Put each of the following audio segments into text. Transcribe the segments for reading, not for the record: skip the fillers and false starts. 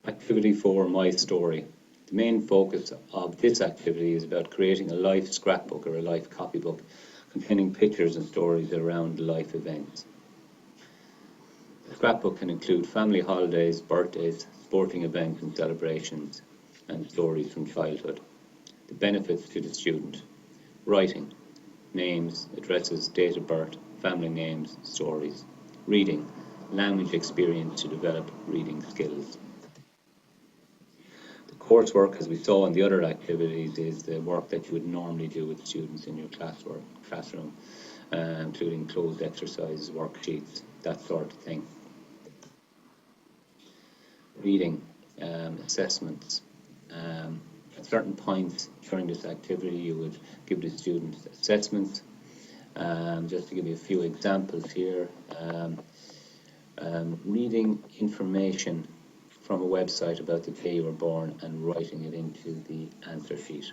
Activity 4, My Story. The main focus of this activity is about creating a life scrapbook or a life copybook containing pictures and stories around life events. The scrapbook can include family holidays, birthdays, sporting events and celebrations, and stories from childhood. The benefits to the student: writing, names, addresses, date of birth, family names, stories. Reading, language experience to develop reading skills. The coursework, as we saw in the other activities, is the work that you would normally do with students in your classroom, including closed exercises, worksheets, that sort of thing. Reading, assessments. At certain points during this activity, you would give the students assessments. Just to give you a few examples here, reading information from a website about the day you were born and writing it into the answer sheet.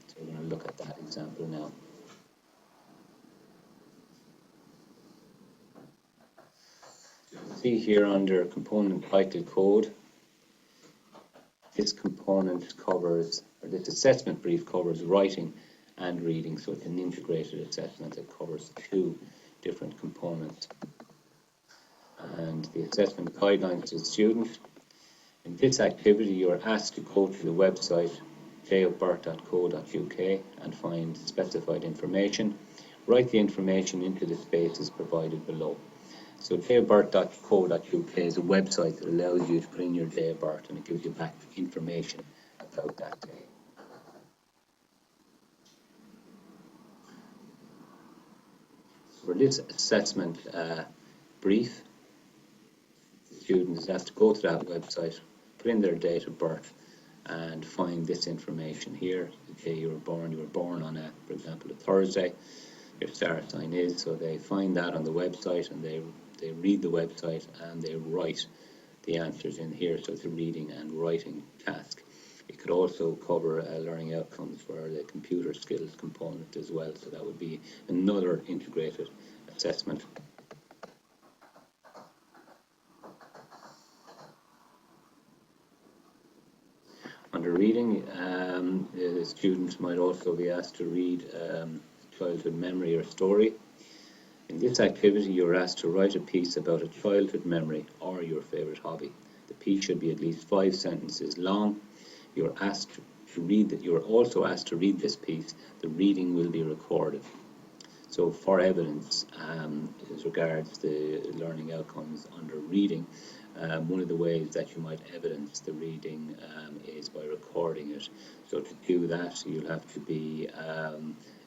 So we're going to look at that example now. See here under component title code, this component covers, or this assessment brief covers writing and reading, so it's an integrated assessment that covers two different components. And the assessment guidelines to the student. In this activity, you are asked to go to the website dayofbirth.co.uk and find specified information. Write the information into the spaces provided below. So dayofbirth.co.uk is a website that allows you to put in your day of birth, and it gives you back information about that day. For this assessment brief, the student is asked to go to that website, put in their date of birth, and find this information here. The day you were born on for example, a Thursday. Your star sign is, so they find that on the website and they read the website and they write the answers in here. So it's a reading and writing task. It could also cover learning outcomes for the computer skills component as well, so that would be another integrated assessment. Under reading, the students might also be asked to read childhood memory or story. In this activity, you're asked to write a piece about a childhood memory or your favourite hobby. The piece should be at least 5 sentences long. You're asked to read that. You're also asked to read this piece. The reading will be recorded. So, for evidence, as regards the learning outcomes under reading, one of the ways that you might evidence the reading is by recording it. So to do that, you'll have to be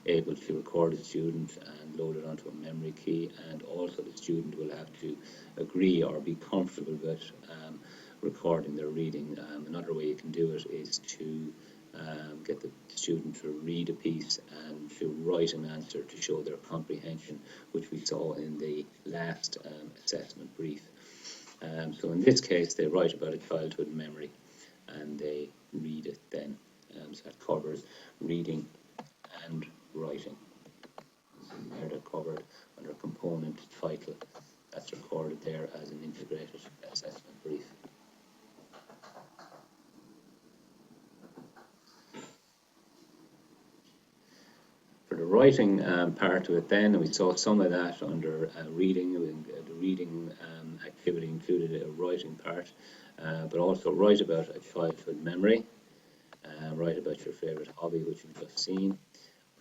able to record a student and load it onto a memory key, and also the student will have to agree or be comfortable with recording their reading. Another way you can do it is to get the student to read a piece and to write an answer to show their comprehension, which we saw in the last assessment brief. So in this case, they write about a childhood memory and they read it then. So that covers reading and writing. There they're covered under component title. That's recorded there as an integrated assessment brief. For the writing part of it then, we saw some of that under reading. The reading activity included a writing part, but also write about a childhood memory, write about your favourite hobby, which we've just seen.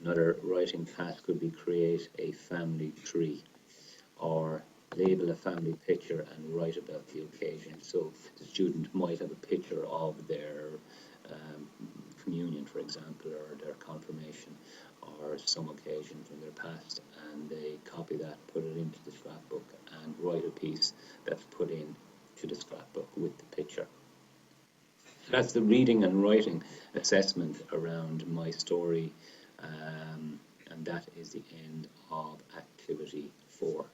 Another writing task could be create a family tree, or label a family picture and write about the occasion. So the student might have a picture of their communion, for example, or their confirmation, or some occasion from their past, and they copy that, put it into the scrapbook, and write a piece that's put in to the scrapbook with the picture. So that's the reading and writing assessment around My Story, and that is the end of activity 4.